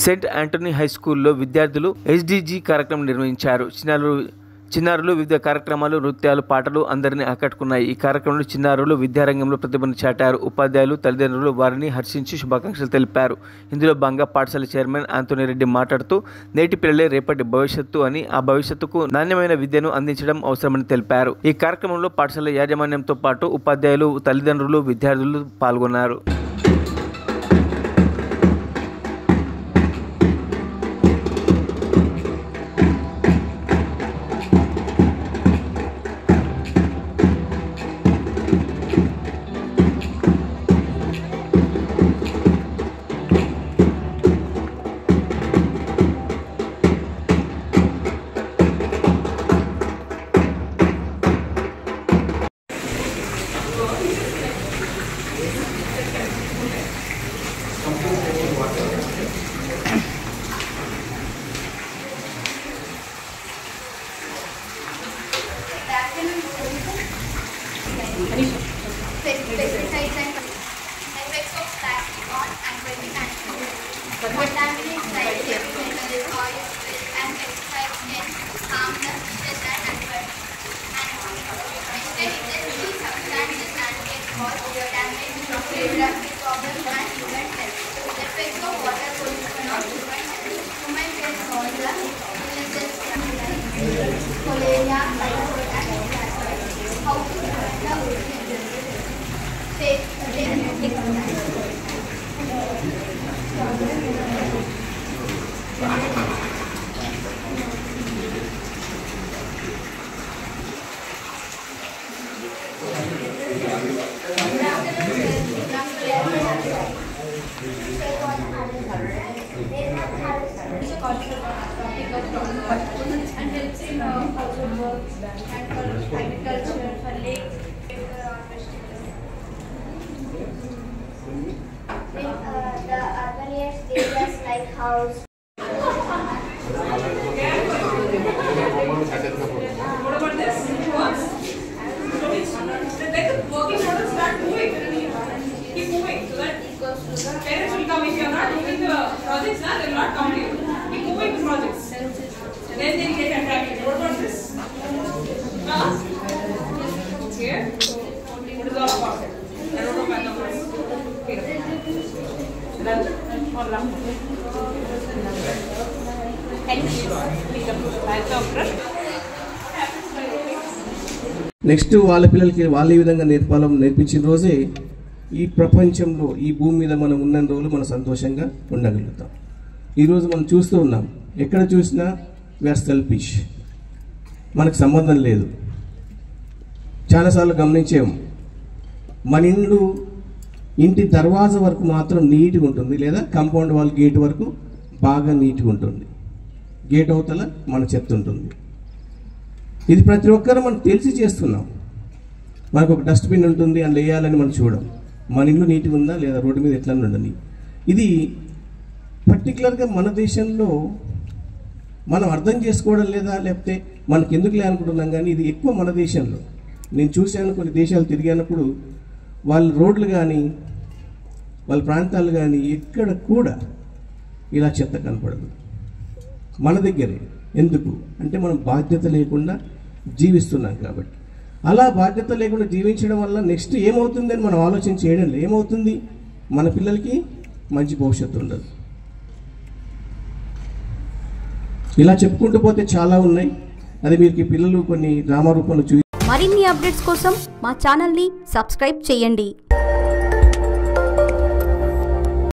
Saint Antony high స్కూల్లో విద్యార్థులు SDG కార్యక్రమం నిర్వహించారు. చిన్నారులు వివిధ కార్యక్రమాలు, నృత్యాలు, పాటలు అందరినీ ఆకట్టుకున్నాయి. ఈ కార్యక్రమంలో చిన్నారులు విద్యారంగంలో ప్రతిభను చాటారు. ఉపాధ్యాయులు, తల్లిదండ్రులు వారిని హర్షించి శుభాకాంక్షలు తెలిపారు. ఇందులో భాగంగా పాఠశాల చైర్మన్ ఆంటోనీ రెడ్డి మాట్లాడుతూ నేటి పిల్లలే రేపటి భవిష్యత్తు అని, ఆ భవిష్యత్తుకు నాణ్యమైన విద్యను అందించడం అవసరమని తెలిపారు. ఈ కార్యక్రమంలో పాఠశాల యాజమాన్యంతో పాటు ఉపాధ్యాయులు, తల్లిదండ్రులు, విద్యార్థులు పాల్గొన్నారు. Pesticides and effects of plastic on environment and food. Contaminants like heavy metals, oil, and pesticides can harm the fishes and animals. Instead, they release substances and can cause damage, geographic problems, and human health. Effects of water pollution on human health. Human health cause the illnesses like cholera, typhoid, and typhoid. How to prevent the original and helps in household work and for agriculture, for lakes, the urban areas like house. What about this? Let the working model start moving. Keep moving so that parents will come. If you are not doing the projects, they will not come to you. Keep moving the projects. Then they will get attracted. What about this? Here. What is all about it? I don't know my numbers. Next వాళ్ళ పిల్లలకి వాళ్ళు ఈ విధంగా నేర్పించిన రోజే ఈ ప్రపంచంలో ఈ భూమి మీద మనం ఉన్న రోజులు మనం సంతోషంగా ఉండగలుగుతాం. ఈరోజు మనం చూస్తూ ఉన్నాం, ఎక్కడ చూసినా వీఆర్ సెల్ఫిష్, మనకు సంబంధం లేదు. చాలాసార్లు గమనించాము, మన ఇంటి దర్వాజా వరకు మాత్రం నీట్గా ఉంటుంది, లేదా కాంపౌండ్ వాల్ గేట్ వరకు బాగా నీట్గా ఉంటుంది, గేట్ అవతల మన చెత్త ఉంటుంది. ఇది ప్రతి ఒక్కరు మనం తెలిసి చేస్తున్నాం. మనకు ఒక డస్ట్బిన్ ఉంటుంది, అందులో వేయాలని మనం చూడం. మన ఇల్లు నీట్గా ఉందా లేదా, రోడ్డు మీద ఎట్లా ఉండని. ఇది పర్టికులర్గా మన దేశంలో మనం అర్థం చేసుకోవడం లేదా, లేకపోతే మనకి ఎందుకులే అనుకుంటున్నాం. కానీ ఇది ఎక్కువ మన దేశంలో. నేను చూశాను, కొన్ని దేశాలు తిరిగినప్పుడు వాళ్ళ రోడ్లు కానీ వాళ్ళ ప్రాంతాలు కానీ ఎక్కడ కూడా ఇలా చెత్త కనపడదు. మన దగ్గరే. ఎందుకు అంటే మనం బాధ్యత లేకుండా జీవిస్తున్నాం కాబట్టి. అలా బాధ్యత లేకుండా జీవించడం వల్ల నెక్స్ట్ ఏమవుతుందని మనం ఆలోచన చేయడం లేదు. ఏమవుతుంది, మన పిల్లలకి మంచి భవిష్యత్తు ఉండదు. ఇలా చెప్పుకుంటూ పోతే చాలా ఉన్నాయి. అది మీకు పిల్లలు కొన్ని డ్రామా రూపంలో మరిన్ని అప్డేట్స్ కోసం మా ఛానల్ని సబ్స్క్రైబ్ చేయండి.